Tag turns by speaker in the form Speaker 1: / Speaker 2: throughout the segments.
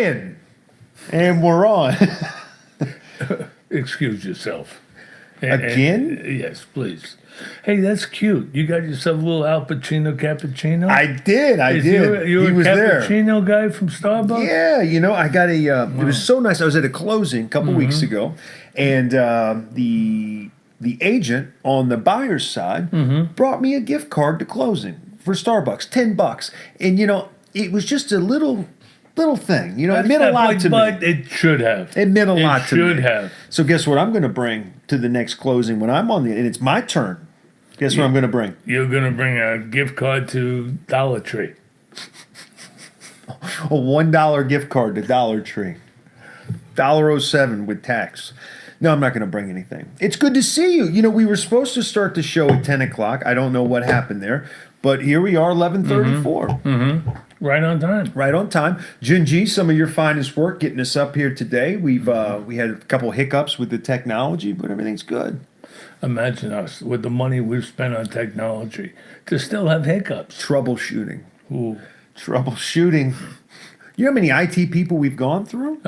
Speaker 1: in. And we're on.
Speaker 2: Excuse yourself.
Speaker 1: Again?
Speaker 2: Yes, please. Hey, that's cute. You got yourself a little Al Pacino cappuccino?
Speaker 1: I did.
Speaker 2: You
Speaker 1: He
Speaker 2: a
Speaker 1: was there.
Speaker 2: cappuccino guy from Starbucks?
Speaker 1: Yeah, I got a. It was so nice. I was at a closing a couple weeks ago, and the agent on the buyer's side brought me a gift card to closing for Starbucks, $10, and it was just a little thing. It meant a lot to me.
Speaker 2: But it should have.
Speaker 1: It meant a lot to me.
Speaker 2: It should have.
Speaker 1: So guess what I'm going to bring to the next closing when I'm on and it's my turn. Guess what I'm going to bring?
Speaker 2: You're going to bring a gift card to Dollar Tree.
Speaker 1: A $1 gift card to Dollar Tree. $1.07 with tax. No, I'm not going to bring anything. It's good to see you. We were supposed to start the show at 10 o'clock. I don't know what happened there. But here we are, 11:34.
Speaker 2: Right on time.
Speaker 1: Right on time. Junji, some of your finest work getting us up here today. We had a couple hiccups with the technology, but everything's good.
Speaker 2: Imagine us with the money we've spent on technology to still have hiccups.
Speaker 1: Troubleshooting.
Speaker 2: Ooh.
Speaker 1: Troubleshooting. You know how many IT people we've gone through?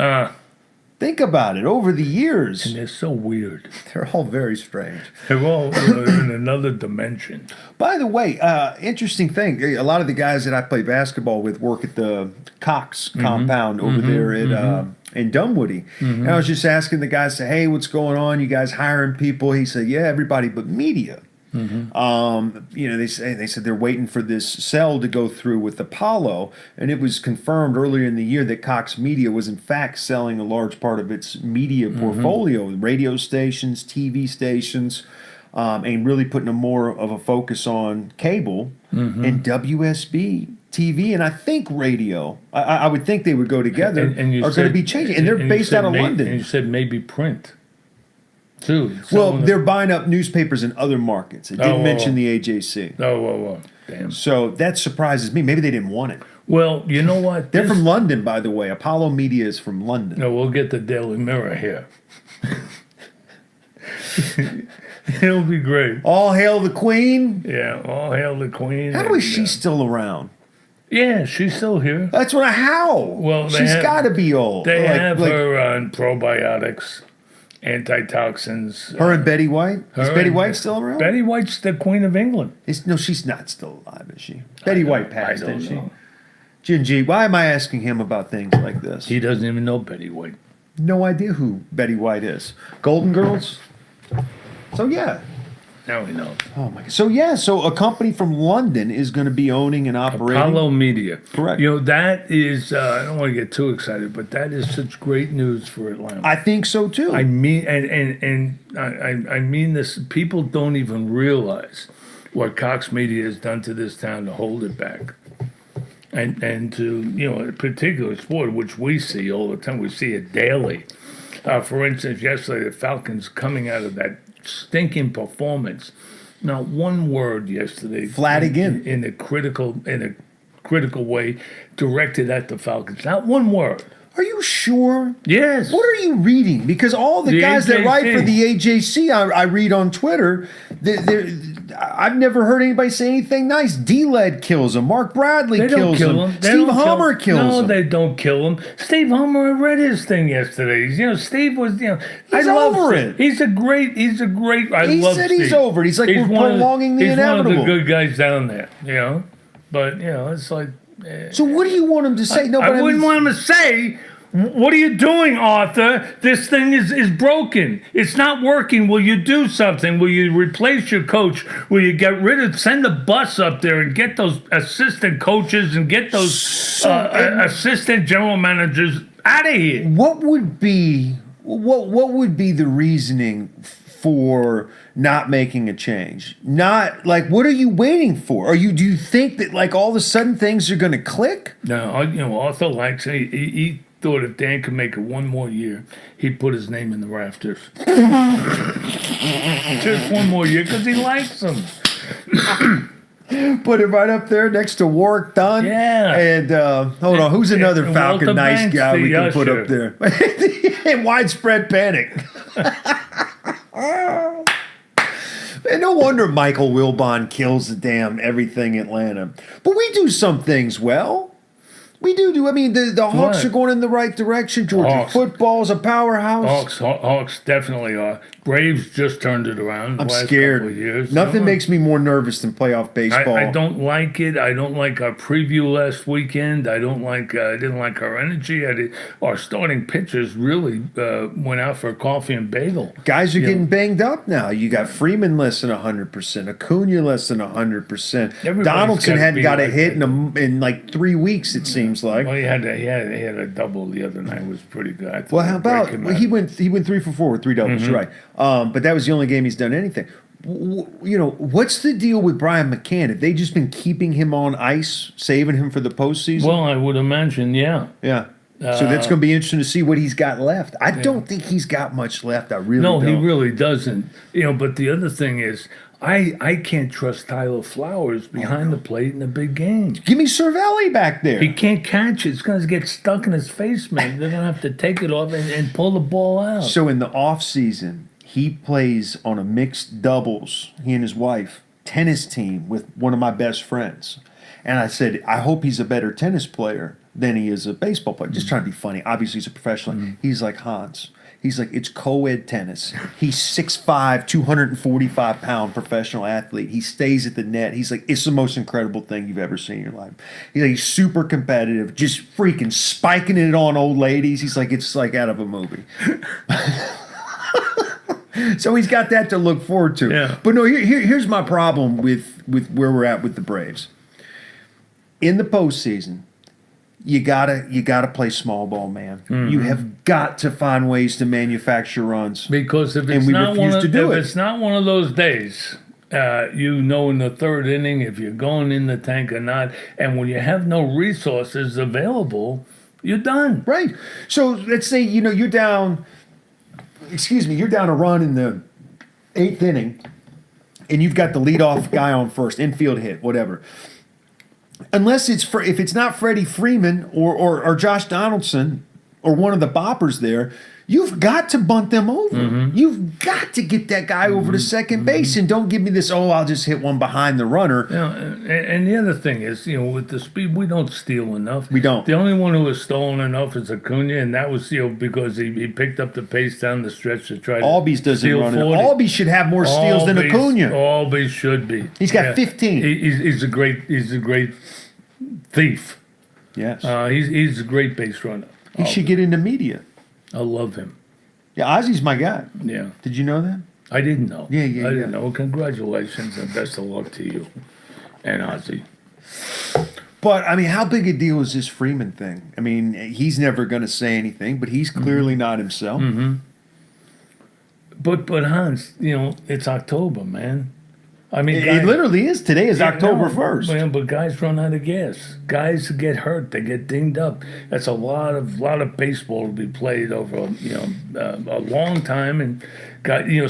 Speaker 1: Think about it. Over the years.
Speaker 2: And they're so weird.
Speaker 1: They're all very strange.
Speaker 2: They're all in another dimension.
Speaker 1: By the way, interesting thing. A lot of the guys that I play basketball with work at the Cox compound over there in Dunwoody. And I was just asking the guys, hey, what's going on? You guys hiring people? He said, yeah, everybody but media. They said they're waiting for this sell to go through with Apollo, and it was confirmed earlier in the year that Cox Media was in fact selling a large part of its media portfolio, radio stations, TV stations, and really putting more of a focus on cable and WSB TV, and I think radio. I would think they would go together. And are going to be changing, and they're based out of London.
Speaker 2: And you said maybe print. Too.
Speaker 1: Well, they're buying up newspapers in other markets. It didn't mention the AJC.
Speaker 2: Oh. Damn.
Speaker 1: So that surprises me. Maybe they didn't want it.
Speaker 2: Well, you know what?
Speaker 1: They're from London, by the way. Apollo Media is from London.
Speaker 2: No, we'll get the Daily Mirror here. It'll be great.
Speaker 1: All hail the Queen.
Speaker 2: Yeah, all hail the Queen.
Speaker 1: How is she still around?
Speaker 2: Yeah, she's still here.
Speaker 1: That's what. How?
Speaker 2: Well,
Speaker 1: she's got to be old.
Speaker 2: They have her on probiotics. Antitoxins.
Speaker 1: Her and Betty White? Is Betty White still around?
Speaker 2: Betty White's the Queen of England.
Speaker 1: No, she's not still alive, is she? Betty White passed,
Speaker 2: didn't
Speaker 1: she? Junji, why am I asking him about things like this?
Speaker 2: He doesn't even know Betty White.
Speaker 1: No idea who Betty White is. Golden Girls? So, yeah.
Speaker 2: Now we know.
Speaker 1: Oh, my God. So a company from London is going to be owning and operating.
Speaker 2: Apollo Media.
Speaker 1: Correct.
Speaker 2: That is, I don't want to get too excited, but that is such great news for Atlanta.
Speaker 1: I think so, too.
Speaker 2: I mean, I mean this, people don't even realize what Cox Media has done to this town to hold it back. And to, a particular sport, which we see all the time, we see it daily. For instance, yesterday, the Falcons coming out of that stinking performance. Not one word yesterday.
Speaker 1: Flat again.
Speaker 2: In a critical way directed at the Falcons. Not one word.
Speaker 1: Are you sure?
Speaker 2: Yes.
Speaker 1: What are you reading? Because all the guys that write for the AJC, I read on Twitter, I've never heard anybody say anything nice. D-Led kills him. Mark Bradley kills him. Steve Hummer kills him.
Speaker 2: No, they don't kill him. Steve Hummer, I read his thing yesterday. Steve was,
Speaker 1: he's over it.
Speaker 2: He said he's
Speaker 1: over it. He's like, we're prolonging the inevitable.
Speaker 2: He's one of the good guys down there, But, it's like...
Speaker 1: So what do you want him to say?
Speaker 2: I wouldn't want him to say, what are you doing, Arthur? This thing is broken. It's not working. Will you do something? Will you replace your coach? Will you send a bus up there and get those assistant coaches and get those assistant general managers out of here?
Speaker 1: What would be the reasoning for not making a change? Not like, what are you waiting for? Do you think that like all of a sudden things are going to click?
Speaker 2: No, Arthur likes he thought if Dan could make it one more year, he'd put his name in the rafters. Just one more year because he likes him.
Speaker 1: Put it right up there next to Warwick Dunn.
Speaker 2: Yeah.
Speaker 1: And hold on, who's another Falcon
Speaker 2: Walter
Speaker 1: nice
Speaker 2: Banks,
Speaker 1: guy we can put up there? And widespread panic. And no wonder Michael Wilbon kills the damn everything Atlanta. But we do some things well. We do. I mean, the Hawks
Speaker 2: What?
Speaker 1: are going in the right direction. Georgia
Speaker 2: Hawks.
Speaker 1: football's a powerhouse.
Speaker 2: Hawks definitely are. Braves just turned it around.
Speaker 1: I'm
Speaker 2: the last
Speaker 1: scared.
Speaker 2: Couple of years.
Speaker 1: Nothing
Speaker 2: No.
Speaker 1: makes me more nervous than playoff baseball.
Speaker 2: I don't like it. I don't like our preview last weekend. I don't like. I didn't like our energy. Our starting pitchers really went out for coffee and bagel.
Speaker 1: Guys are getting banged up now. You got Freeman less than 100%, Acuna less than 100%.
Speaker 2: Everybody's
Speaker 1: Donaldson
Speaker 2: gotta
Speaker 1: hadn't
Speaker 2: be
Speaker 1: got a
Speaker 2: like
Speaker 1: hit
Speaker 2: that.
Speaker 1: in like 3 weeks. It seems like.
Speaker 2: Well, he had a double the other night. It was pretty good. I thought
Speaker 1: Well, how about
Speaker 2: break him
Speaker 1: well,
Speaker 2: out.
Speaker 1: he went 3 for 4 with 3 doubles. You're right. But that was the only game he's done anything. What's the deal with Brian McCann? Have they just been keeping him on ice, saving him for the postseason?
Speaker 2: Well, I would imagine, yeah.
Speaker 1: Yeah. So that's going to be interesting to see what he's got left. I don't think he's got much left. I really
Speaker 2: No,
Speaker 1: don't.
Speaker 2: he really doesn't. But the other thing is, I can't trust Tyler Flowers behind the plate in a big game.
Speaker 1: Give me Cervelli back there.
Speaker 2: He can't catch it. It's going to get stuck in his face, man. They're going to have to take it off and pull the ball out.
Speaker 1: So in the off season, he plays on a mixed doubles, he and his wife, tennis team with one of my best friends. And I said, I hope he's a better tennis player than he is a baseball player. Just trying to be funny. Obviously, he's a professional. He's like, Hans. He's like, it's co-ed tennis. He's 6'5", 245-pound professional athlete. He stays at the net. He's like, it's the most incredible thing you've ever seen in your life. He's super competitive, just freaking spiking it on old ladies. He's like, it's like out of a movie. So he's got that to look forward to.
Speaker 2: Yeah.
Speaker 1: But no, here's my problem with where we're at with the Braves. In the postseason, you gotta play small ball, man. You have got to find ways to manufacture runs.
Speaker 2: Because if it's
Speaker 1: And we
Speaker 2: not
Speaker 1: refuse
Speaker 2: one
Speaker 1: to
Speaker 2: of,
Speaker 1: do
Speaker 2: if
Speaker 1: it.
Speaker 2: it's not one of those days, in the third inning if you're going in the tank or not, and when you have no resources available, you're done.
Speaker 1: Right. So let's say you're down. You're down a run in the 8th inning, and you've got the leadoff guy on first, infield hit, whatever. Unless if it's not Freddie Freeman or Josh Donaldson or one of the boppers there, you've got to bunt them over. You've got to get that guy over to second base, and don't give me this, I'll just hit one behind the runner.
Speaker 2: And the other thing is, with the speed, we don't steal enough.
Speaker 1: We don't.
Speaker 2: The only one who has stolen enough is Acuna, and that was because he picked up the pace down the stretch to try to
Speaker 1: Albies doesn't
Speaker 2: steal
Speaker 1: run it.
Speaker 2: 40.
Speaker 1: Albies should have more steals than Acuna.
Speaker 2: Albies should be.
Speaker 1: He's got 15.
Speaker 2: He's a great thief.
Speaker 1: Yes.
Speaker 2: He's a great base runner.
Speaker 1: He should get into media.
Speaker 2: I love him.
Speaker 1: Yeah, Ozzy's my guy.
Speaker 2: Yeah.
Speaker 1: Did you know that?
Speaker 2: I didn't know.
Speaker 1: Yeah,
Speaker 2: I
Speaker 1: yeah.
Speaker 2: didn't know. Congratulations and best of luck to you and Ozzy.
Speaker 1: But, I mean, how big a deal is this Freeman thing? I mean, he's never going to say anything, but he's clearly not himself.
Speaker 2: But Hans, it's October, man. I mean,
Speaker 1: It literally is. Today is October 1st.
Speaker 2: Man, but guys run out of gas. Guys get hurt. They get dinged up. That's a lot of baseball to be played over a long time, and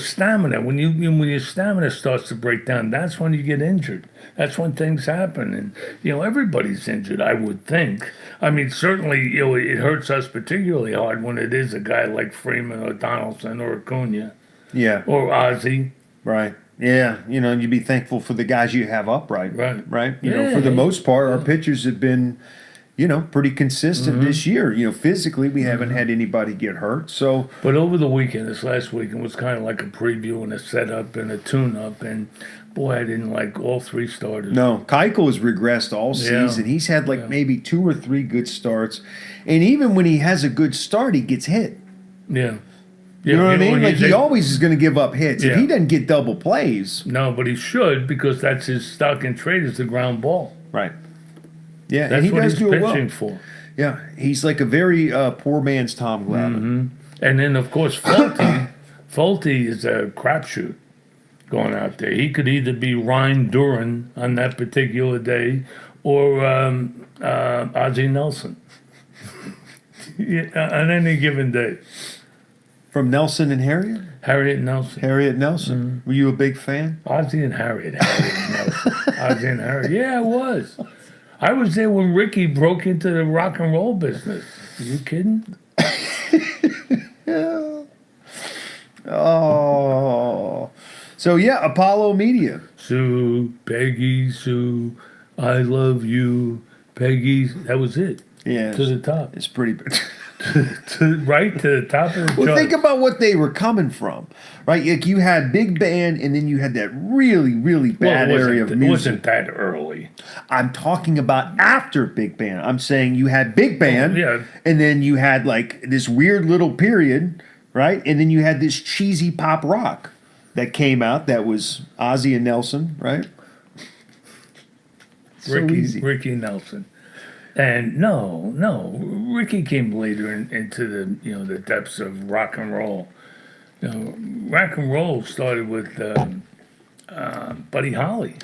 Speaker 2: stamina. When your stamina starts to break down, that's when you get injured. That's when things happen, and everybody's injured. I would think. I mean, certainly it hurts us particularly hard when it is a guy like Freeman or Donaldson or Acuna.
Speaker 1: Yeah.
Speaker 2: Or Ozzy.
Speaker 1: Right. Yeah, you'd be thankful for the guys you have upright.
Speaker 2: Right.
Speaker 1: Right. For the most part, our pitchers have been, pretty consistent this year. Physically, we haven't had anybody get hurt. So,
Speaker 2: But over the weekend, this last weekend was kind of like a preview and a setup and a tune-up, and boy, I didn't like all three starters.
Speaker 1: no, Keuchel has regressed all season. He's had maybe 2 or 3 good starts, and even when he has a good start, he gets hit.
Speaker 2: Yeah.
Speaker 1: You know what I mean? Like, he
Speaker 2: they-
Speaker 1: always is going to give up hits. If
Speaker 2: Yeah.
Speaker 1: he doesn't get double plays.
Speaker 2: No, but he should, because that's his stock and trade is the ground ball.
Speaker 1: Right. Yeah,
Speaker 2: That's
Speaker 1: and he
Speaker 2: what
Speaker 1: does
Speaker 2: he's
Speaker 1: do it well.
Speaker 2: pitching for.
Speaker 1: Yeah, he's like a very poor man's Tom Glavine.
Speaker 2: And then, of course, Fulte is a crapshoot going out there. He could either be Ryan Duran on that particular day or Ozzie Nelson on any given day.
Speaker 1: From Nelson and Harriet?
Speaker 2: Harriet Nelson.
Speaker 1: Harriet Nelson. Were you a big fan?
Speaker 2: Ozzie and Harriet. Nelson. Ozzie and Harriet. Yeah, I was. I was there when Ricky broke into the rock and roll business. Are you kidding?
Speaker 1: Oh. So, yeah, Apollo Media.
Speaker 2: Sue, Peggy, Sue, I love you, Peggy. That was it.
Speaker 1: Yeah,
Speaker 2: to the top.
Speaker 1: It's pretty.
Speaker 2: Right to the top of the
Speaker 1: Well,
Speaker 2: chart.
Speaker 1: think about what they were coming from, right? Like you had big band, and then you had that really, really bad area of
Speaker 2: It
Speaker 1: music.
Speaker 2: wasn't that early.
Speaker 1: I'm talking about after big band. I'm saying you had big band, and then you had like this weird little period, right? And then you had this cheesy pop rock that came out that was Ozzy and Nelson, right?
Speaker 2: Ricky Nelson. And no, Ricky came later into the depths of rock and roll. Rock and roll started with Buddy Holly.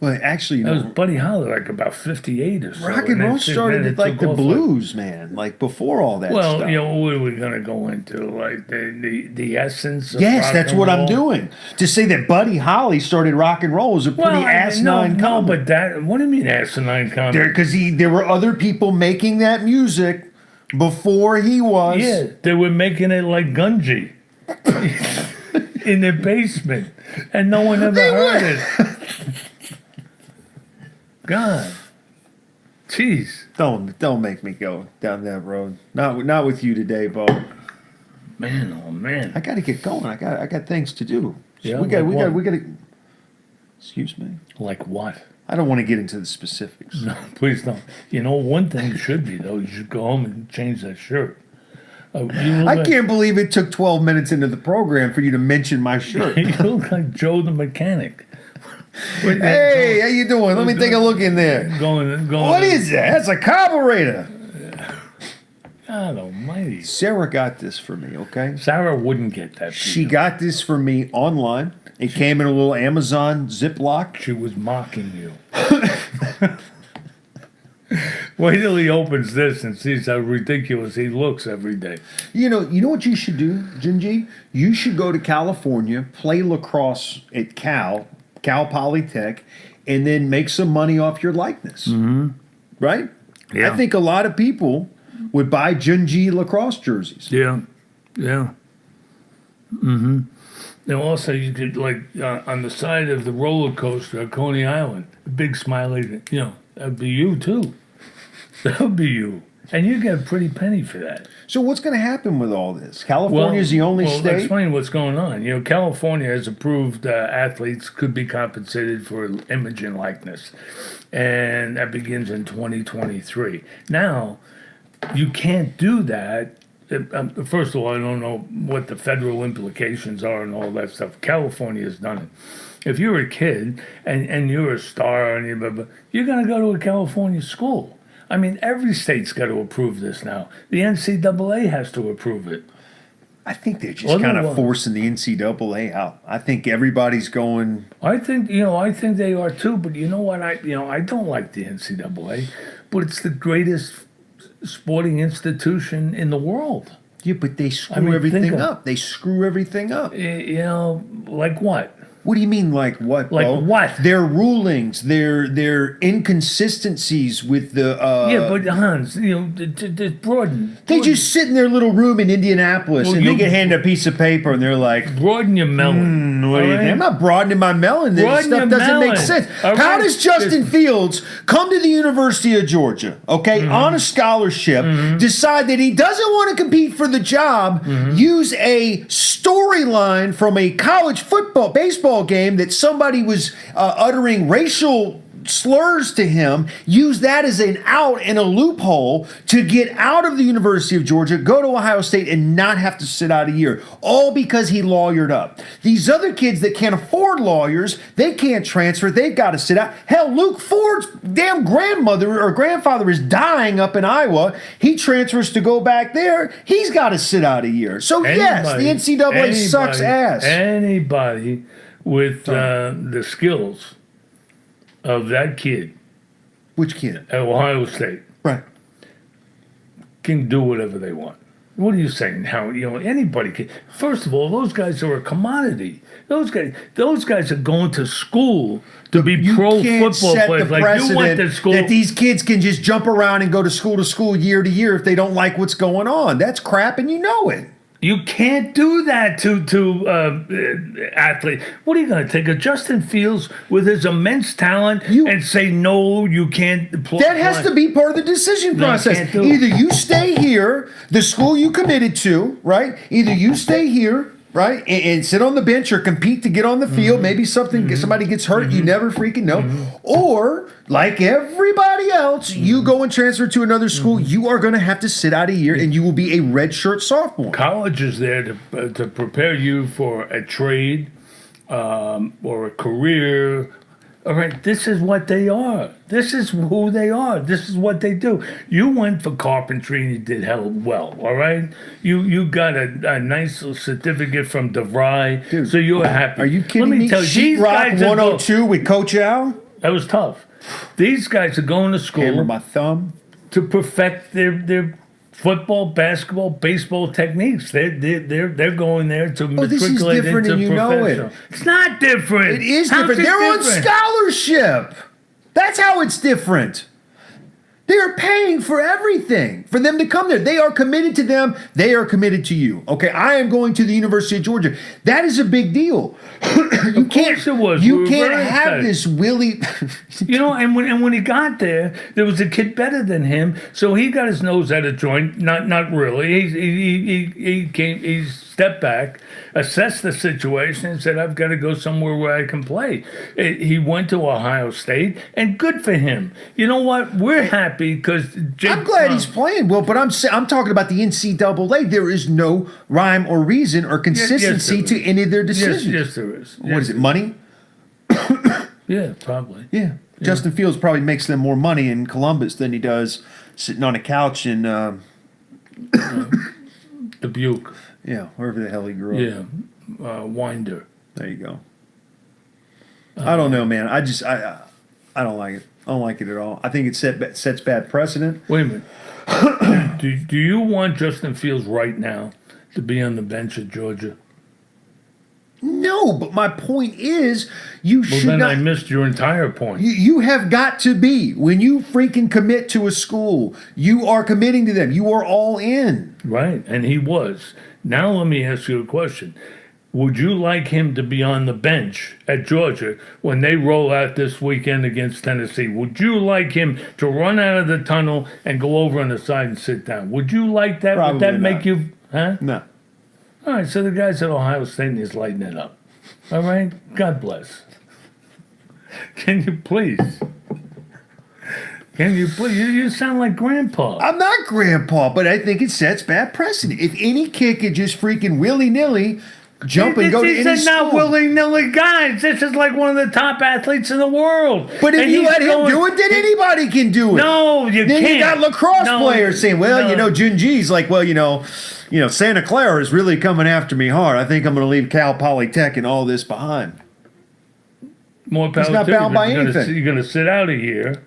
Speaker 1: Well, actually,
Speaker 2: That was Buddy Holly, like about 58 or so.
Speaker 1: rock and roll started like the blues, man, like before all that stuff.
Speaker 2: Well, what are we going to go into? Like the essence of
Speaker 1: Yes,
Speaker 2: rock
Speaker 1: that's
Speaker 2: and
Speaker 1: what
Speaker 2: roll?
Speaker 1: I'm doing. To say that Buddy Holly started rock and roll is a pretty asinine
Speaker 2: no,
Speaker 1: comment.
Speaker 2: but what do you mean asinine comment?
Speaker 1: Because there were other people making that music before he was.
Speaker 2: Yeah, they were making it like Gunji in their basement, and no one ever heard it. God, jeez.
Speaker 1: Don't make me go down that road. Not with you today, Beau.
Speaker 2: Man, oh man.
Speaker 1: I got to get going. I got things to do.
Speaker 2: Yeah,
Speaker 1: we got
Speaker 2: like
Speaker 1: to. Excuse me.
Speaker 2: Like what?
Speaker 1: I don't want to get into the specifics.
Speaker 2: No, please don't. One thing should be though. You should go home and change that shirt.
Speaker 1: I can't believe it took 12 minutes into the program for you to mention my shirt.
Speaker 2: You look like Joe the mechanic.
Speaker 1: Hey, how you doing? Let me take a look in there.
Speaker 2: Going.
Speaker 1: What is that? That's a carburetor.
Speaker 2: God almighty.
Speaker 1: Sarah got this for me, okay?
Speaker 2: Sarah wouldn't get that.
Speaker 1: She got this for me online. It came in a little Amazon Ziploc.
Speaker 2: She was mocking you. Wait till he opens this and sees how ridiculous he looks every day.
Speaker 1: You know what you should do, Jinji? You should go to California, play lacrosse at Cal Polytech, and then make some money off your likeness. Mm-hmm. Right?
Speaker 2: Yeah.
Speaker 1: I think a lot of people would buy Jinji lacrosse jerseys.
Speaker 2: Yeah. Mm-hmm. Now also you could on the side of the roller coaster at Coney Island, a big smiley, that'd be you too. That would be you. And you get a pretty penny for that.
Speaker 1: So what's going to happen with all this? California is the only state?
Speaker 2: Well, explain what's going on. California has approved athletes could be compensated for image and likeness. And that begins in 2023. Now, you can't do that. First of all, I don't know what the federal implications are and all that stuff. California has done it. If you're a kid and you're a star and you're going to go to a California school. I mean, every state's got to approve this now. The NCAA has to approve it.
Speaker 1: I think they're just kind of forcing the NCAA out. I think everybody's going.
Speaker 2: I think they are too. But you know what? I don't like the NCAA, but it's the greatest sporting institution in the world.
Speaker 1: Yeah, but they screw everything up. They screw everything up.
Speaker 2: Like what?
Speaker 1: What do you mean, like what?
Speaker 2: Like
Speaker 1: Beau?
Speaker 2: what?
Speaker 1: Their rulings, their inconsistencies with the.
Speaker 2: Yeah, but Hans, broaden.
Speaker 1: They just sit in their little room in Indianapolis and they get handed a piece of paper and they're like,
Speaker 2: broaden your melon.
Speaker 1: What do you think? I'm not broadening my melon. This stuff doesn't make sense. How does Justin Fields come to the University of Georgia, on a scholarship, decide that he doesn't want to compete for the job, use a storyline from a college baseball game that somebody was uttering racial slurs to him, use that as an out and a loophole to get out of the University of Georgia, go to Ohio State, and not have to sit out a year, all because he lawyered up. These other kids that can't afford lawyers, they can't transfer, they've got to sit out. Hell, Luke Ford's damn grandmother or grandfather is dying up in Iowa. He transfers to go back there, he's got to sit out a year. So yes, the NCAA sucks ass.
Speaker 2: Anybody with the skills of that kid.
Speaker 1: Which kid?
Speaker 2: At Ohio State.
Speaker 1: Right.
Speaker 2: Can do whatever they want. What are you saying? How anybody can? First of all, those guys are a commodity. Those guys are going to school to be pro football players. Like you went to school.
Speaker 1: That these kids can just jump around and go to school year to year if they don't like what's going on. That's crap, and you know it.
Speaker 2: You can't do that to athlete. What are you going to take a Justin Fields with his immense talent and say no? You can't.
Speaker 1: That has to be part of the decision process.
Speaker 2: can't do it.
Speaker 1: Either you stay here, the school you committed to, right? Either you stay here, right, and sit on the bench or compete to get on the field. Maybe somebody gets hurt, you never freaking know. Or like everybody else, you go and transfer to another school. You are going to have to sit out a year, and you will be a redshirt sophomore.
Speaker 2: College is there to prepare you for a trade or a career. All right, this is what they are. This is who they are. This is what they do. You went for carpentry and you did hell well. All right, you got a nice little certificate from DeVry,
Speaker 1: Dude,
Speaker 2: so you're happy.
Speaker 1: Are you kidding me?
Speaker 2: Tell you, these
Speaker 1: Sheetrock
Speaker 2: guys are
Speaker 1: 102 with Coach Al.
Speaker 2: that was tough. These guys are going to
Speaker 1: Hammer
Speaker 2: school
Speaker 1: my thumb.
Speaker 2: to perfect their football, basketball, baseball techniques. They're going there to
Speaker 1: this is
Speaker 2: matriculate
Speaker 1: different
Speaker 2: into
Speaker 1: and you know it.
Speaker 2: professional. It's not different.
Speaker 1: It is
Speaker 2: How's
Speaker 1: different.
Speaker 2: it
Speaker 1: They're on
Speaker 2: different?
Speaker 1: scholarship. That's how it's different. They are paying for everything for them to come there. They are committed to them. They are committed to you. Okay, I am going to the University of Georgia. That is a big deal. You can't.
Speaker 2: it was.
Speaker 1: You
Speaker 2: We were
Speaker 1: can't
Speaker 2: very
Speaker 1: have
Speaker 2: excited.
Speaker 1: this willy.
Speaker 2: You know, and when he got there was a kid better than him, so he got his nose out of joint. Not really. He stepped back, assessed the situation, and said, "I've got to go somewhere where I can play." He went to Ohio State, and good for him. You know what? We're happy because
Speaker 1: I'm glad he's playing well, but I'm talking about the NCAA. There is no rhyme or reason or consistency to any of their decisions.
Speaker 2: Yes, there is.
Speaker 1: What is it? Money?
Speaker 2: Yeah, probably.
Speaker 1: Yeah. Justin Fields probably makes them more money in Columbus than he does sitting on a couch in,
Speaker 2: Dubuque.
Speaker 1: wherever the hell he grew up.
Speaker 2: Yeah, Winder.
Speaker 1: There you go. I don't know, man. I don't like it. I don't like it at all. I think it sets bad precedent.
Speaker 2: Wait a minute. do you want Justin Fields right now to be on the bench at Georgia?
Speaker 1: No, but my point is, you
Speaker 2: Well,
Speaker 1: should
Speaker 2: then
Speaker 1: not.
Speaker 2: I missed your entire point.
Speaker 1: You have got to be. When you freaking commit to a school, you are committing to them. You are all in.
Speaker 2: Right, and he was. Now let me ask you a question. Would you like him to be on the bench at Georgia when they roll out this weekend against Tennessee? Would you like him to run out of the tunnel and go over on the side and sit down? Would you like that?
Speaker 1: Probably
Speaker 2: Would that
Speaker 1: not.
Speaker 2: make you, huh?
Speaker 1: No.
Speaker 2: All right, so the guys at Ohio State is lighting it up. All right? God bless. Can you please? Can you please? You sound like Grandpa.
Speaker 1: I'm not grandpa, but I think it sets bad precedent. If any kid could just freaking willy-nilly jump and go to any
Speaker 2: These are not
Speaker 1: school.
Speaker 2: willy-nilly guys. This is like one of the top athletes in the world.
Speaker 1: But if
Speaker 2: And
Speaker 1: you
Speaker 2: he's
Speaker 1: let him
Speaker 2: going-
Speaker 1: do it, then anybody can do it.
Speaker 2: No, you
Speaker 1: Then
Speaker 2: can't.
Speaker 1: you got lacrosse
Speaker 2: No,
Speaker 1: players saying, well,
Speaker 2: no.
Speaker 1: Junji's like, well, Santa Clara is really coming after me hard. I think I'm going to leave Cal Polytech and all this behind.
Speaker 2: More power
Speaker 1: not
Speaker 2: to you,
Speaker 1: bound
Speaker 2: but
Speaker 1: by
Speaker 2: you're
Speaker 1: anything.
Speaker 2: You're going to sit out a year.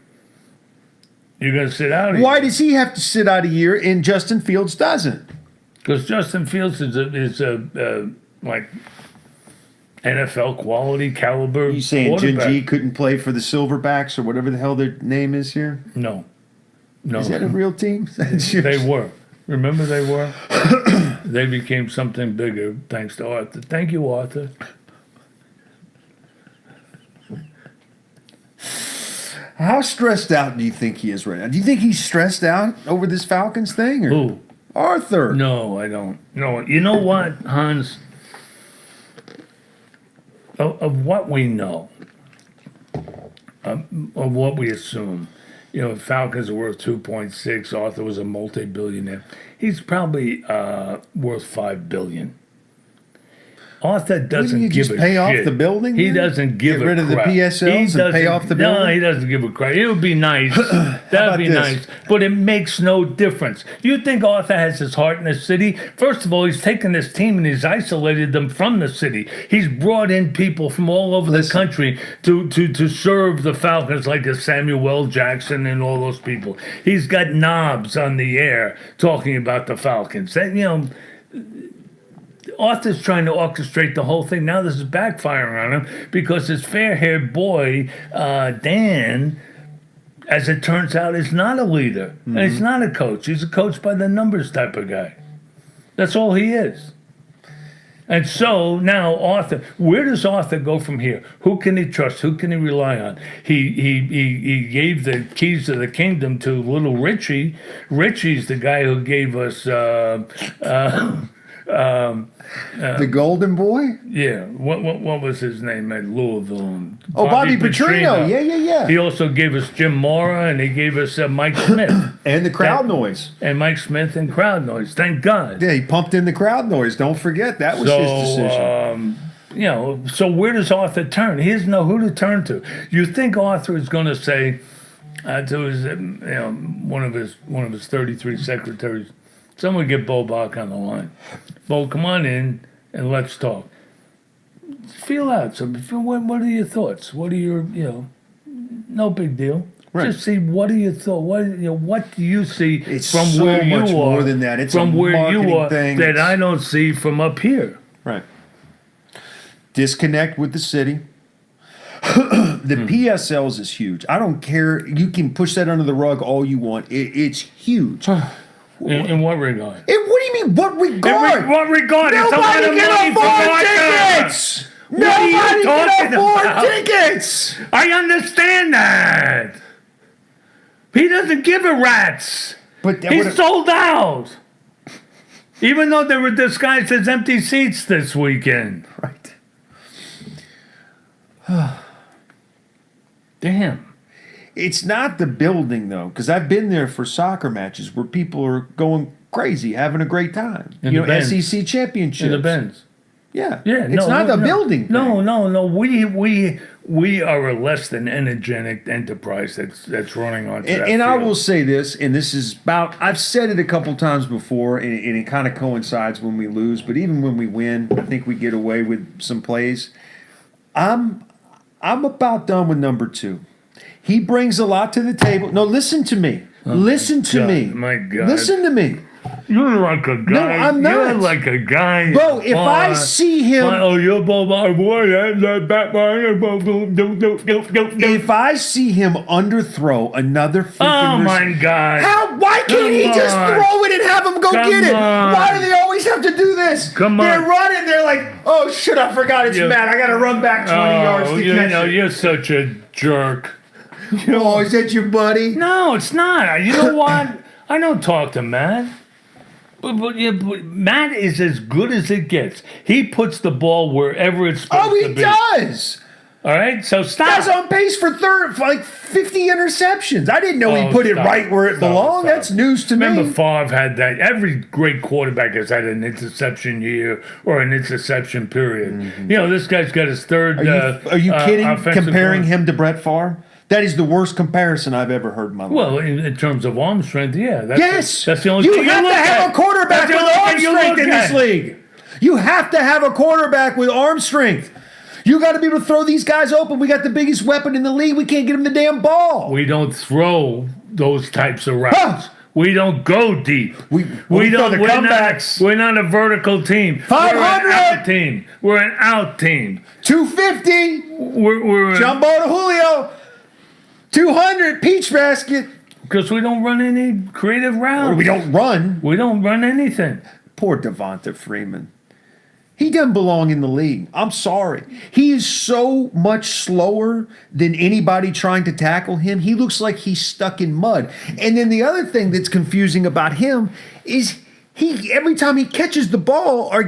Speaker 2: You're going to sit out a
Speaker 1: Why
Speaker 2: year.
Speaker 1: does he have to sit out a year and Justin Fields doesn't?
Speaker 2: Because Justin Fields is a like NFL quality caliber
Speaker 1: You saying
Speaker 2: quarterback.
Speaker 1: Junji couldn't play for the Silverbacks or whatever the hell their name is here?
Speaker 2: No.
Speaker 1: Is that a real team?
Speaker 2: They were. Remember they were? They became something bigger thanks to Arthur. Thank you, Arthur.
Speaker 1: How stressed out do you think he is right now? Do you think he's stressed out over this Falcons thing? Or?
Speaker 2: Who?
Speaker 1: Arthur.
Speaker 2: No, I don't. No, you know what, Hans? Of what we know, of what we assume, Falcons are worth 2.6. Arthur was a multi-billionaire. He's probably worth $5 billion. Arthur doesn't
Speaker 1: Wouldn't you
Speaker 2: give
Speaker 1: just
Speaker 2: a
Speaker 1: pay off
Speaker 2: shit.
Speaker 1: the building
Speaker 2: He
Speaker 1: then?
Speaker 2: doesn't give
Speaker 1: Get
Speaker 2: a
Speaker 1: rid of the
Speaker 2: crap.
Speaker 1: PSLs
Speaker 2: He
Speaker 1: and pay
Speaker 2: doesn't-
Speaker 1: off the
Speaker 2: No,
Speaker 1: building?
Speaker 2: he doesn't give a crap. It would be nice.
Speaker 1: about
Speaker 2: That'd be
Speaker 1: this?
Speaker 2: nice. But it makes no difference. You think Arthur has his heart in the city? First of all, he's taken this team and he's isolated them from the city. He's brought in people from all over the country to serve the Falcons, like a Samuel L. Jackson and all those people. He's got knobs on the air talking about the Falcons. Arthur's trying to orchestrate the whole thing. Now this is backfiring on him because his fair-haired boy, Dan, as it turns out, is not a leader. And he's not a coach. He's a coach by the numbers type of guy. That's all he is. And so now Arthur, where does Arthur go from here? Who can he trust? Who can he rely on? He gave the keys to the kingdom to little Richie. Richie's the guy who gave us
Speaker 1: The Golden Boy?
Speaker 2: yeah. What was his name at Louisville?
Speaker 1: Bobby Petrino. Yeah.
Speaker 2: He also gave us Jim Mora, and he gave us Mike Smith.
Speaker 1: And the crowd noise.
Speaker 2: And Mike Smith and crowd noise. Thank God.
Speaker 1: Yeah, he pumped in the crowd noise. Don't forget, that was his decision.
Speaker 2: So where does Arthur turn? He doesn't know who to turn to. You think Arthur is going to say to his, one of his 33 secretaries, someone get Beau Bock on the line. Beau, come on in and let's talk. Feel out. So, what are your thoughts? What are your, no big deal.
Speaker 1: Right.
Speaker 2: Just see what are your thoughts. What do you see
Speaker 1: It's
Speaker 2: from
Speaker 1: so
Speaker 2: where you
Speaker 1: much
Speaker 2: are?
Speaker 1: more than that. It's
Speaker 2: from
Speaker 1: a
Speaker 2: where you
Speaker 1: marketing
Speaker 2: are
Speaker 1: thing.
Speaker 2: that I don't see from up here.
Speaker 1: Right. Disconnect with the city. The PSLs is huge. I don't care. You can push that under the rug all you want. It's huge.
Speaker 2: In what regard?
Speaker 1: What do you mean? What regard?
Speaker 2: In what regard? It's a lot
Speaker 1: Nobody
Speaker 2: of money
Speaker 1: can
Speaker 2: for
Speaker 1: afford
Speaker 2: Arthur.
Speaker 1: tickets.
Speaker 2: What are you
Speaker 1: Nobody
Speaker 2: talking
Speaker 1: can afford
Speaker 2: about?
Speaker 1: tickets.
Speaker 2: I understand that. He doesn't give a rat's.
Speaker 1: But that
Speaker 2: He's
Speaker 1: would've-
Speaker 2: sold out. Even though they were disguised as empty seats this weekend.
Speaker 1: right.
Speaker 2: Damn.
Speaker 1: It's not the building though, because I've been there for soccer matches where people are going crazy, having a great time.
Speaker 2: In the Benz.
Speaker 1: SEC championships.
Speaker 2: In the Benz.
Speaker 1: Yeah.
Speaker 2: Yeah,
Speaker 1: It's not the building thing.
Speaker 2: No. We are a less than energetic enterprise that's running on.
Speaker 1: And I will say this, and this is about, I've said it a couple times before, and it kind of coincides when we lose, but even when we win, I think we get away with some plays. I'm about done with number 2. He brings a lot to the table. No, listen to me. Listen to me.
Speaker 2: My God.
Speaker 1: Listen to me.
Speaker 2: You're like a guy.
Speaker 1: No, I'm not.
Speaker 2: You're like a guy.
Speaker 1: Bro, if I see him.
Speaker 2: You're Beau Bock.
Speaker 1: If I see him underthrow another freaking.
Speaker 2: Oh my God.
Speaker 1: Why can't he just throw it and have him go get it?
Speaker 2: on.
Speaker 1: Why do they always have to do this?
Speaker 2: Come on.
Speaker 1: They're running. They're like, oh shit, I forgot it's Matt. I got to run back 20 yards to catch it.
Speaker 2: You're such a jerk.
Speaker 1: Oh, is that your buddy?
Speaker 2: No, it's not. You know what? I don't talk to Matt. But Matt is as good as it gets. He puts the ball wherever it's supposed to be.
Speaker 1: Oh, he does.
Speaker 2: All right, so stop.
Speaker 1: Guy's on pace for like 50 interceptions. I didn't know he
Speaker 2: Oh,
Speaker 1: put it
Speaker 2: stop.
Speaker 1: right where it belonged.
Speaker 2: Stop.
Speaker 1: That's news to me.
Speaker 2: Remember, Favre had that. Every great quarterback has had an interception year or an interception period.
Speaker 1: Mm-hmm.
Speaker 2: This guy's got his third.
Speaker 1: Are you kidding?
Speaker 2: offensive
Speaker 1: Comparing
Speaker 2: line.
Speaker 1: him to Brett Favre? That is the worst comparison I've ever heard in my life.
Speaker 2: Well, in terms of arm strength, yeah.
Speaker 1: Yes.
Speaker 2: That's the only
Speaker 1: you
Speaker 2: thing
Speaker 1: have
Speaker 2: you
Speaker 1: to
Speaker 2: look
Speaker 1: have
Speaker 2: at.
Speaker 1: a quarterback
Speaker 2: That's the
Speaker 1: with
Speaker 2: only
Speaker 1: arm
Speaker 2: thing you
Speaker 1: strength
Speaker 2: look
Speaker 1: in this
Speaker 2: at.
Speaker 1: league. You have to have a quarterback with arm strength. You got to be able to throw these guys open. We got the biggest weapon in the league. We can't get him the damn ball.
Speaker 2: We don't throw those types of routes.
Speaker 1: Huh.
Speaker 2: We don't go deep.
Speaker 1: We
Speaker 2: We
Speaker 1: throw
Speaker 2: don't.
Speaker 1: the comebacks.
Speaker 2: We're not a vertical team.
Speaker 1: 500.
Speaker 2: We're an out team. We're an out team.
Speaker 1: 250.
Speaker 2: We're
Speaker 1: Jumbo to Julio. 200. Peach basket.
Speaker 2: because we don't run any creative routes.
Speaker 1: We don't run.
Speaker 2: We don't run anything.
Speaker 1: Poor Devonta Freeman. He doesn't belong in the league. I'm sorry. He is so much slower than anybody trying to tackle him. He looks like he's stuck in mud. And then the other thing that's confusing about him is he every time he catches the ball or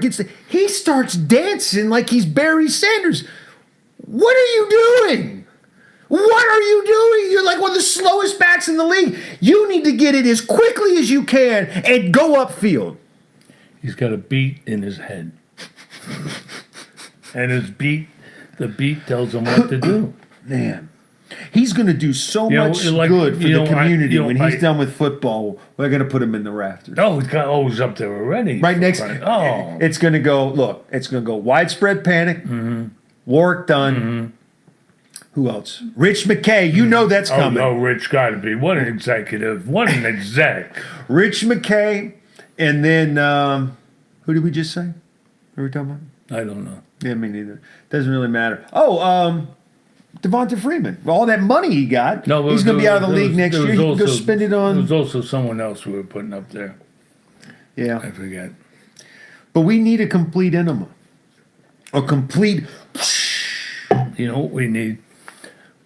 Speaker 1: he starts dancing like he's Barry Sanders. What are you doing? What are you doing? You're like one of the slowest backs in the league. You need to get it as quickly as you can and go upfield.
Speaker 2: He's got a beat in his head. And the beat tells him what to do.
Speaker 1: Man, he's going to do so much
Speaker 2: like,
Speaker 1: good for the community when he's
Speaker 2: I-
Speaker 1: done with football. We're going to put him in the rafters.
Speaker 2: Oh, he's up there already.
Speaker 1: Right next.
Speaker 2: Oh.
Speaker 1: It's going to go. Look, it's going to go widespread panic. Warwick Dunn. Who else? Rich McKay. You know that's
Speaker 2: Oh,
Speaker 1: coming.
Speaker 2: no, Rich got to be. What an executive. What an exec.
Speaker 1: Rich McKay, and then who did we just say? What are we talking about?
Speaker 2: I don't know.
Speaker 1: Yeah, me neither. Doesn't really matter. Oh, Devonta Freeman. All that money he got,
Speaker 2: No,
Speaker 1: he's going to be out of the league next year. He can go spend it
Speaker 2: There
Speaker 1: on.
Speaker 2: was also someone else we were putting up there.
Speaker 1: Yeah.
Speaker 2: I forget.
Speaker 1: But we need a complete enema. A complete.
Speaker 2: You know what we need?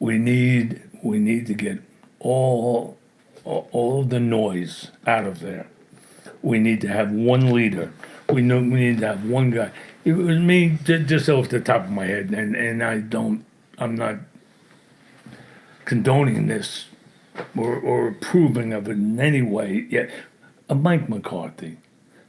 Speaker 2: We need to get all of the noise out of there. We need to have one leader. We need to have one guy. It was me just off the top of my head, and I'm not condoning this or approving of it in any way yet. A Mike McCarthy.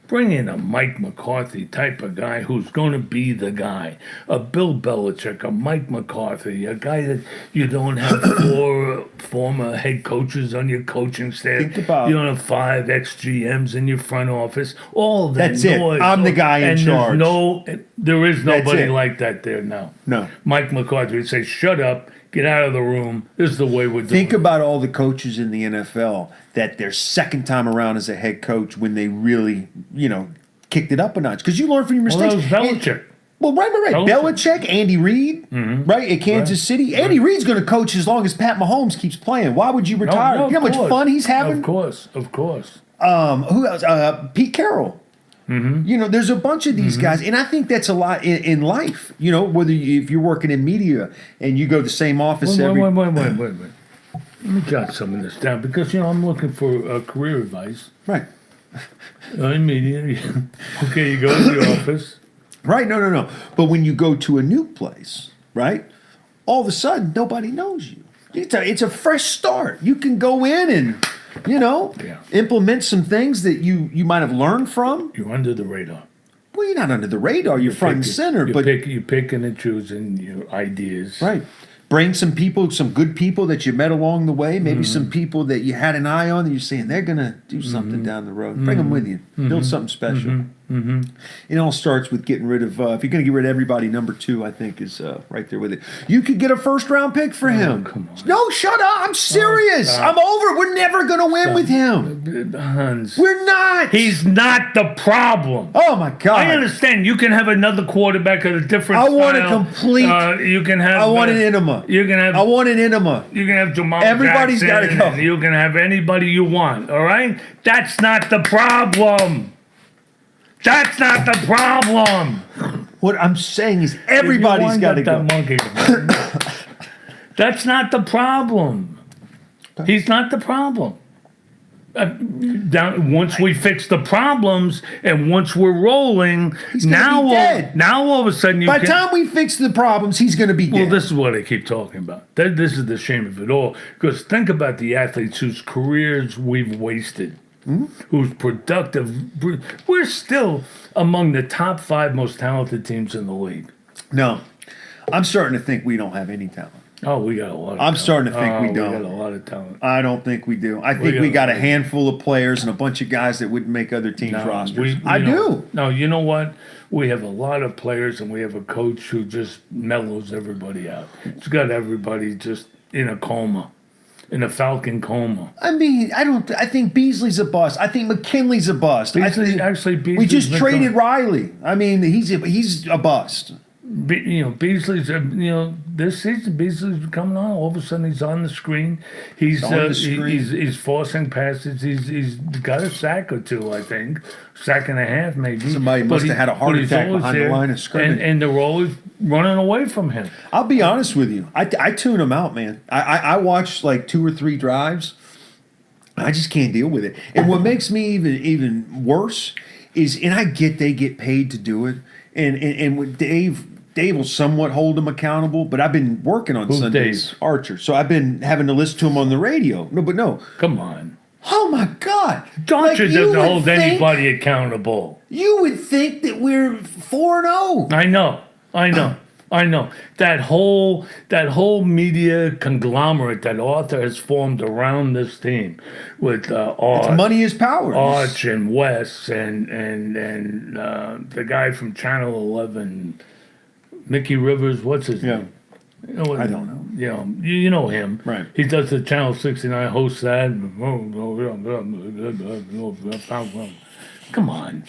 Speaker 2: Bring in a Mike McCarthy type of guy who's going to be the guy. A Bill Belichick, a Mike McCarthy, a guy that you don't have 4 former head coaches on your coaching staff.
Speaker 1: Think about,
Speaker 2: you don't have 5 ex-GMs in your front office. All of that
Speaker 1: that's
Speaker 2: noise.
Speaker 1: it. I'm the guy in charge.
Speaker 2: There is nobody
Speaker 1: it.
Speaker 2: like that there now.
Speaker 1: No.
Speaker 2: Mike McCarthy would say, shut up, get out of the room. This is the way we're doing
Speaker 1: Think
Speaker 2: it.
Speaker 1: about all the coaches in the NFL that their second time around as a head coach when they really, kicked it up a notch. Because you learn from your mistakes.
Speaker 2: Well, that was Belichick.
Speaker 1: Right. Belichick, Andy Reid, right, at Kansas City. Andy Reid's going to coach as long as Pat Mahomes keeps playing. Why would you retire?
Speaker 2: No,
Speaker 1: you know how much fun he's having?
Speaker 2: Of course.
Speaker 1: Who else? Pete Carroll. There's a bunch of these guys, and I think that's a lot in life. Whether if you're working in media and you go to the same office every.
Speaker 2: Wait. Let me jot some of this down because I'm looking for career advice.
Speaker 1: Right.
Speaker 2: In media, okay, you go to the office.
Speaker 1: Right. No. But when you go to a new place, right, all of a sudden nobody knows you. It's a fresh start. You can go in and implement some things that you might have learned from.
Speaker 2: You're under the radar.
Speaker 1: Well, you're not under the radar. You're front and center.
Speaker 2: You're picking and choosing your ideas.
Speaker 1: Right. Bring some people, some good people that you met along the way. Maybe some people that you had an eye on that you're saying they're going to do something down the road. Bring them with you. Build something special. It all starts with getting rid of, if you're going to get rid of everybody, number 2, I think, is right there with it. You could get a first-round pick for him.
Speaker 2: Come on.
Speaker 1: No, shut up. I'm serious. I'm over. We're never going to win with him.
Speaker 2: Hans.
Speaker 1: We're not.
Speaker 2: He's not the problem.
Speaker 1: Oh, my God.
Speaker 2: I understand. You can have another quarterback at a different
Speaker 1: I
Speaker 2: style.
Speaker 1: want a complete.
Speaker 2: You can have.
Speaker 1: I want an enema.
Speaker 2: You can have.
Speaker 1: I want an enema.
Speaker 2: You can have Jamal
Speaker 1: Everybody's got to
Speaker 2: Jackson,
Speaker 1: go.
Speaker 2: You can have anybody you want. All right. That's not the problem. That's not the problem.
Speaker 1: What I'm saying is everybody's got to go.
Speaker 2: That's not the problem. He's not the problem. Once we fix the problems and once we're rolling, now all of a sudden
Speaker 1: By the time we fix the problems, he's going to be dead.
Speaker 2: Well, this is what I keep talking about. This is the shame of it all. Because think about the athletes whose careers we've wasted. Who's productive. We're still among the top 5 most talented teams in the league.
Speaker 1: No. I'm starting to think we don't have any talent.
Speaker 2: Oh, we got a lot of talent.
Speaker 1: I'm starting to think we don't.
Speaker 2: We got a lot of talent.
Speaker 1: I don't think we do. I think we got a handful of players and a bunch of guys that wouldn't make other teams' rosters. I do.
Speaker 2: No, you know what? We have a lot of players and we have a coach who just mellows everybody out. He's got everybody just in a coma. In a Falcon coma.
Speaker 1: I mean, I think Beasley's a bust. I think McKinley's a bust.
Speaker 2: Beasley
Speaker 1: we just traded Riley. I mean, he's a bust.
Speaker 2: Beasley's, this season Beasley's coming on. All of a sudden, he's on the screen. He's he's forcing passes. He's got a sack or 2, I think, sack and a half maybe.
Speaker 1: Somebody must have had a heart attack behind the line of scrimmage,
Speaker 2: and they're always running away from him.
Speaker 1: I'll be honest with you. I tune him out, man. I watch like 2 or 3 drives. I just can't deal with it. And what makes me even worse is, and I get they get paid to do it, and with Dave will somewhat hold him accountable, but I've been working on Sundays.
Speaker 2: Dave?
Speaker 1: Archer. So I've been having to listen to him on the radio. No.
Speaker 2: Come on.
Speaker 1: Oh, my God.
Speaker 2: Archer doesn't hold anybody accountable.
Speaker 1: You would think that we're 4-0.
Speaker 2: I know. That whole media conglomerate that Arthur has formed around this team with Arch,
Speaker 1: money is power.
Speaker 2: Arch and Wes and the guy from Channel 11, Mickey Rivers, what's his name?
Speaker 1: I don't know.
Speaker 2: You know him.
Speaker 1: Right.
Speaker 2: He does the Channel 69 host that. Come on.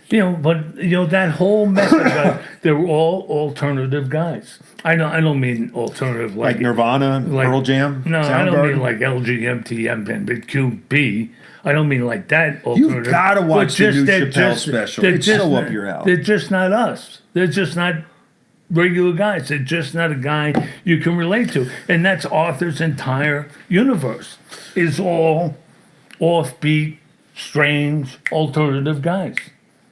Speaker 2: But that whole message, they were all alternative guys. I don't mean alternative
Speaker 1: like Nirvana, Pearl Jam,
Speaker 2: No, I don't mean like LGMTM and QB. I don't mean like that alternative.
Speaker 1: You've got to watch the new Chappelle special. It's so up your alley.
Speaker 2: They're just not us. They're just not regular guys. They're just not a guy you can relate to. And that's Arthur's entire universe, is all offbeat, strange, alternative guys.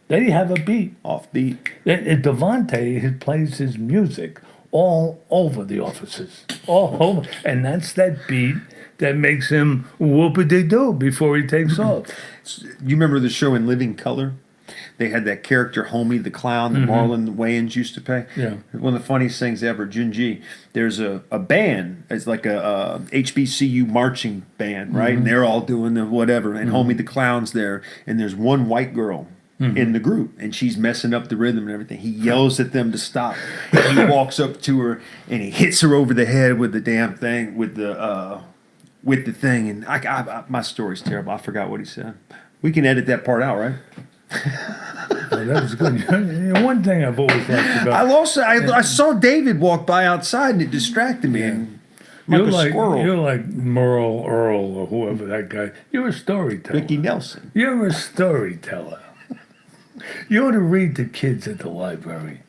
Speaker 2: They have a beat.
Speaker 1: Offbeat.
Speaker 2: Devontae plays his music all over the offices. All over. And that's that beat that makes him whoop-a-dee-doo before he takes off.
Speaker 1: You remember the show In Living Color? They had that character, Homie the Clown, that Marlon Wayans used to play.
Speaker 2: Yeah.
Speaker 1: One of the funniest things ever, Junji. There's a band. It's like a HBCU marching band, right? And they're all doing the whatever. And Homie the Clown's there. And there's one white girl in the group. And she's messing up the rhythm and everything. He yells at them to stop. And he walks up to her and he hits her over the head with the damn thing, with the thing. And my story's terrible. I forgot what he said. We can edit that part out, right?
Speaker 2: That was good. One thing I've always liked about
Speaker 1: I saw David walk by outside and it distracted me. And like a squirrel.
Speaker 2: You're like Merle Earl or whoever that guy. You're a storyteller.
Speaker 1: Ricky Nelson.
Speaker 2: You're a storyteller. You ought to read to kids at the library.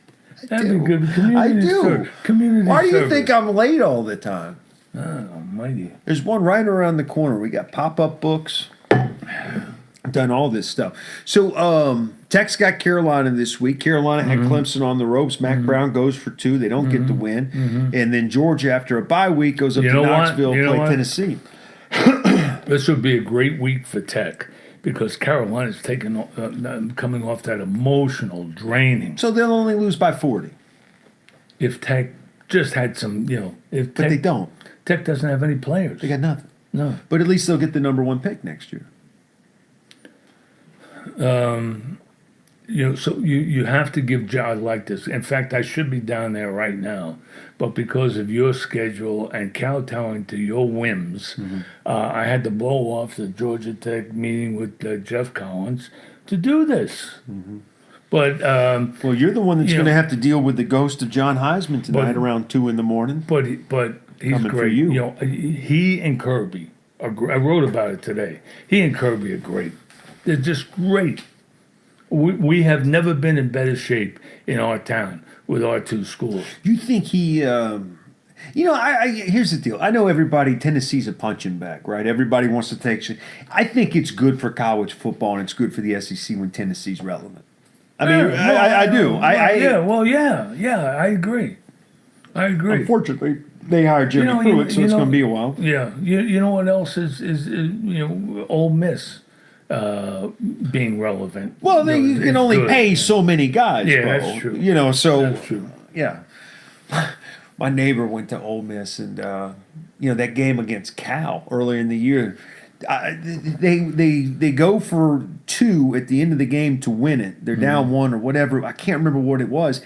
Speaker 2: That'd be good. Community service. Community
Speaker 1: Why do you
Speaker 2: service.
Speaker 1: think I'm late all the time?
Speaker 2: Oh, almighty.
Speaker 1: There's one right around the corner. We got pop-up books. I've done all this stuff. So Tech's got Carolina this week. Carolina had Clemson on the ropes. Mac Brown goes for 2. They don't get the win. And then Georgia, after a bye week, goes up to Knoxville, play Tennessee.
Speaker 2: This would be a great week for Tech because Carolina's coming off that emotional draining.
Speaker 1: So they'll only lose by 40.
Speaker 2: If Tech just had some,
Speaker 1: But they don't.
Speaker 2: Tech doesn't have any players.
Speaker 1: They got nothing.
Speaker 2: No.
Speaker 1: But at least they'll get the number 1 pick next year.
Speaker 2: So you have to give John like this. In fact, I should be down there right now, but because of your schedule and kowtowing to your whims, I had to blow off the Georgia Tech meeting with Jeff Collins to do this. But
Speaker 1: well, you're the one that's going to have to deal with the ghost of John Heisman tonight around 2 a.m.
Speaker 2: But he's
Speaker 1: Coming for
Speaker 2: great.
Speaker 1: you.
Speaker 2: He and Kirby. I wrote about it today. He and Kirby are great. They're just great. We have never been in better shape in our town with our 2 schools.
Speaker 1: You think he? Here's the deal. I know Tennessee's a punching bag, right? Everybody wants to take. I think it's good for college football and it's good for the SEC when Tennessee's relevant. I do. I agree. Unfortunately, they hired Jimmy Pruitt, so it's going to be a while.
Speaker 2: Yeah. You know what else is Ole Miss being relevant.
Speaker 1: Well, you can only pay so many guys.
Speaker 2: Yeah,
Speaker 1: bro.
Speaker 2: that's true.
Speaker 1: That's
Speaker 2: true.
Speaker 1: Yeah. My neighbor went to Ole Miss, and that game against Cal earlier in the year. They go for 2 at the end of the game to win it. They're down 1 or whatever. I can't remember what it was.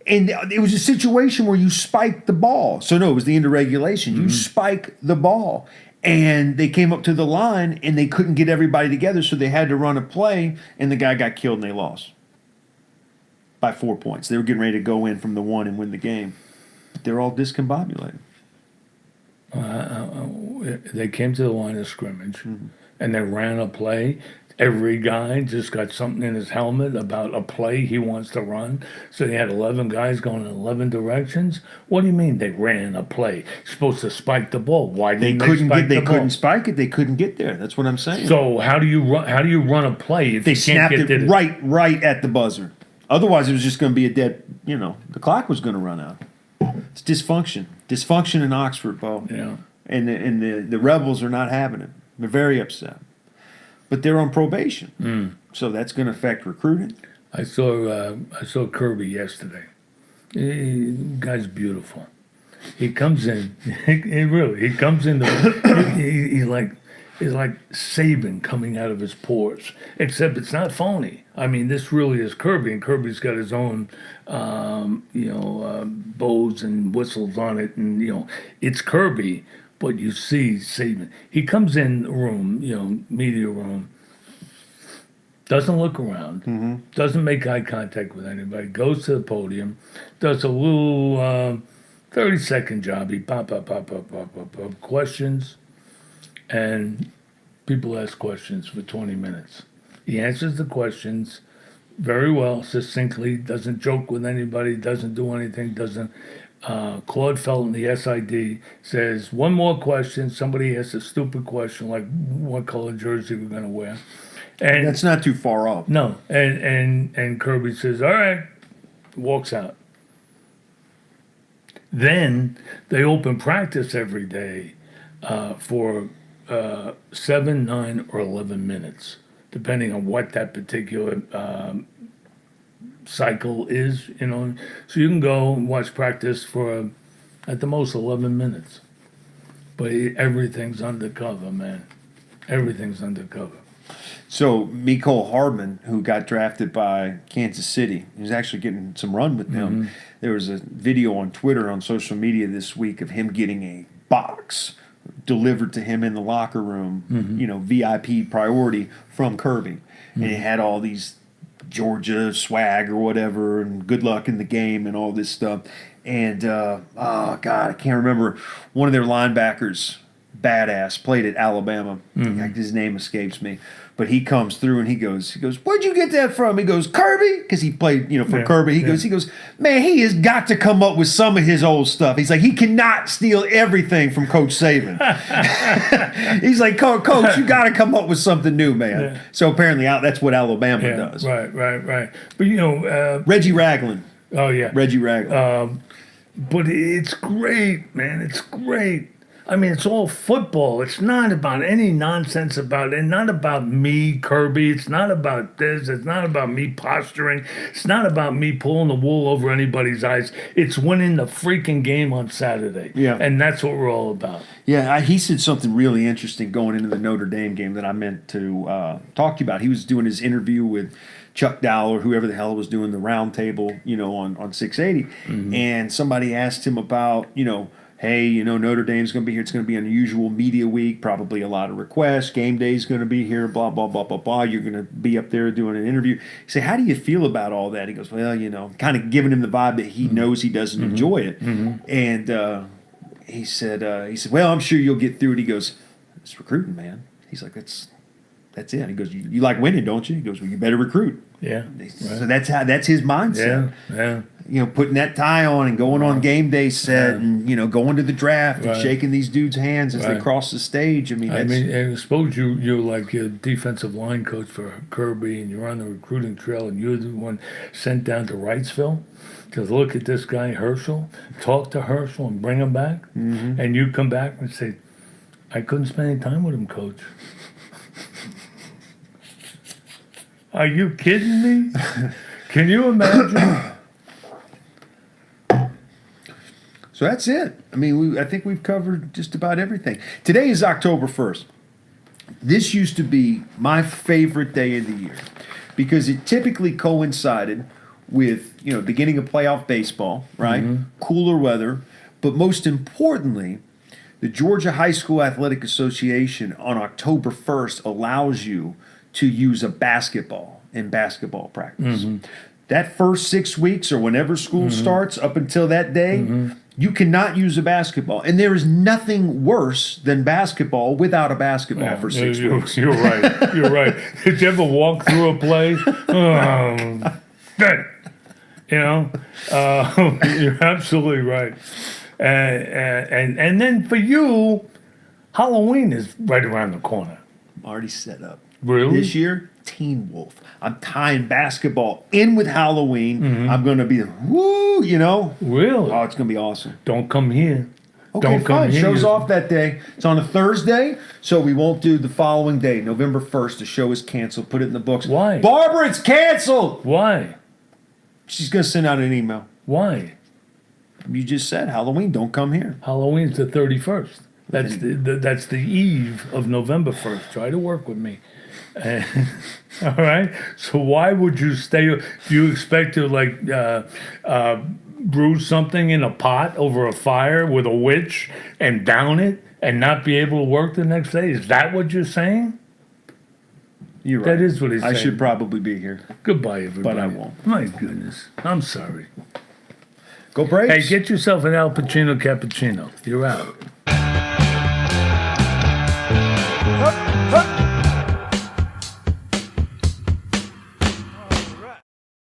Speaker 1: And it was a situation where you spiked the ball. So, no, it was the end of regulation. You spike the ball. And they came up to the line, and they couldn't get everybody together, so they had to run a play, and the guy got killed, and they lost by 4 points. They were getting ready to go in from the 1 and win the game. But they're all discombobulated.
Speaker 2: They came to the line of scrimmage, and they ran a play. Every guy just got something in his helmet about a play he wants to run. So they had 11 guys going in 11 directions. What do you mean they ran a play? You're supposed to spike the ball. Why didn't they spike the ball? They
Speaker 1: couldn't spike it. They couldn't get there. That's what I'm saying.
Speaker 2: So how do you run a play if
Speaker 1: they
Speaker 2: you
Speaker 1: snapped
Speaker 2: can't get
Speaker 1: it right at the buzzer? Otherwise, it was just going to be a dead. The clock was going to run out. It's dysfunction in Oxford, Beau.
Speaker 2: Yeah.
Speaker 1: And the rebels are not having it. They're very upset. But they're on probation, so that's going to affect recruiting.
Speaker 2: I saw Kirby yesterday. Guy's beautiful. He comes in. He comes in. He's like Saban coming out of his pores. Except it's not phony. I mean, this really is Kirby, and Kirby's got his own, bows and whistles on it, and it's Kirby. But you see Saban. He comes in the room, media room, doesn't look around, doesn't make eye contact with anybody, goes to the podium, does a little 30-second job. He pop, questions, and people ask questions for 20 minutes. He answers the questions very well, succinctly, doesn't joke with anybody, doesn't do anything, doesn't. Claude Felton, the SID, says, one more question. Somebody asks a stupid question like what color jersey we're going to wear. And
Speaker 1: That's not too far off.
Speaker 2: no, and Kirby says, all right, walks out. Then they open practice every day for 7, 9, or 11 minutes, depending on what that particular cycle is, So you can go and watch practice for, at the most, 11 minutes. But everything's undercover, man. Everything's undercover.
Speaker 1: So Mecole Hardman, who got drafted by Kansas City, he was actually getting some run with them. There was a video on Twitter, on social media this week of him getting a box delivered to him in the locker room, VIP priority from Kirby. And it had all these Georgia swag or whatever, and good luck in the game and all this stuff. And, oh, God, I can't remember. One of their linebackers, badass, played at Alabama. His name escapes me. But he comes through and he goes, where'd you get that from? He goes, Kirby? Because he played, for Kirby. He goes, man, he has got to come up with some of his old stuff. He's like, he cannot steal everything from Coach Saban. He's like, Coach, you got to come up with something new, man. Yeah. So apparently that's what Alabama does.
Speaker 2: Right. But,
Speaker 1: Reggie Ragland.
Speaker 2: Oh, yeah.
Speaker 1: Reggie Ragland.
Speaker 2: But it's great, man. It's great. I mean, it's all football. It's not about any nonsense about it. Not about me, Kirby. It's not about this. It's not about me posturing. It's not about me pulling the wool over anybody's eyes. It's winning the freaking game on Saturday. Yeah. And that's what we're all about.
Speaker 1: Yeah, he said something really interesting going into the Notre Dame game that I meant to talk to you about. He was doing his interview with Chuck Dowler, whoever the hell was doing the round table, on 680. And somebody asked him about, hey, Notre Dame's going to be here. It's going to be an unusual media week, probably a lot of requests. Game day's going to be here, blah, blah, blah, blah, blah. You're going to be up there doing an interview. You say, how do you feel about all that? He goes, well, kind of giving him the vibe that he knows he doesn't enjoy it. And he said, well, I'm sure you'll get through it. He goes, it's recruiting, man. He's like, that's it. He goes, you like winning, don't you? He goes, well, you better recruit.
Speaker 2: Yeah.
Speaker 1: So that's his mindset.
Speaker 2: Yeah.
Speaker 1: Putting that tie on and going on game day set and, going to the draft and shaking these dudes' hands as they cross the stage.
Speaker 2: And suppose you're like a defensive line coach for Kirby and you're on the recruiting trail and you're the one sent down to Wrightsville to look at this guy, Herschel, talk to Herschel and bring him back. And you come back and say, I couldn't spend any time with him, coach. Are you kidding me? Can you imagine?
Speaker 1: So that's it. I think we've covered just about everything. Today is October 1st. This used to be my favorite day of the year because it typically coincided with, beginning of playoff baseball, right? Cooler weather. But most importantly, the Georgia High School Athletic Association on October 1st allows you to use a basketball in basketball practice. That first 6 weeks or whenever school starts up until that day, you cannot use a basketball. And there is nothing worse than basketball without a basketball for 6 weeks.
Speaker 2: You're right. Did you ever walk through a play? You're absolutely right. And then for you, Halloween is right around the corner.
Speaker 1: I'm already set up.
Speaker 2: Really?
Speaker 1: This year, Teen Wolf. I'm tying basketball in with Halloween. I'm going to be, woo,
Speaker 2: Really?
Speaker 1: Oh, it's going to be awesome.
Speaker 2: Don't come here.
Speaker 1: Okay,
Speaker 2: Don't
Speaker 1: fine.
Speaker 2: come here.
Speaker 1: Show's off that day. It's on a Thursday, so we won't do the following day, November 1st. The show is canceled. Put it in the books.
Speaker 2: Why?
Speaker 1: Barbara, it's canceled.
Speaker 2: Why?
Speaker 1: She's going to send out an email.
Speaker 2: Why?
Speaker 1: You just said Halloween. Don't come here.
Speaker 2: Halloween's the 31st. That's the eve of November 1st. Try to work with me. All right. So why would you stay? Do you expect to brew something in a pot over a fire with a witch and down it and not be able to work the next day? Is that what you're saying?
Speaker 1: You're right.
Speaker 2: That is what he's
Speaker 1: I
Speaker 2: saying.
Speaker 1: should probably be here.
Speaker 2: Goodbye, everybody.
Speaker 1: But I won't.
Speaker 2: My goodness. I'm sorry.
Speaker 1: Go Braves.
Speaker 2: Hey, get yourself an Al Pacino cappuccino. You're out.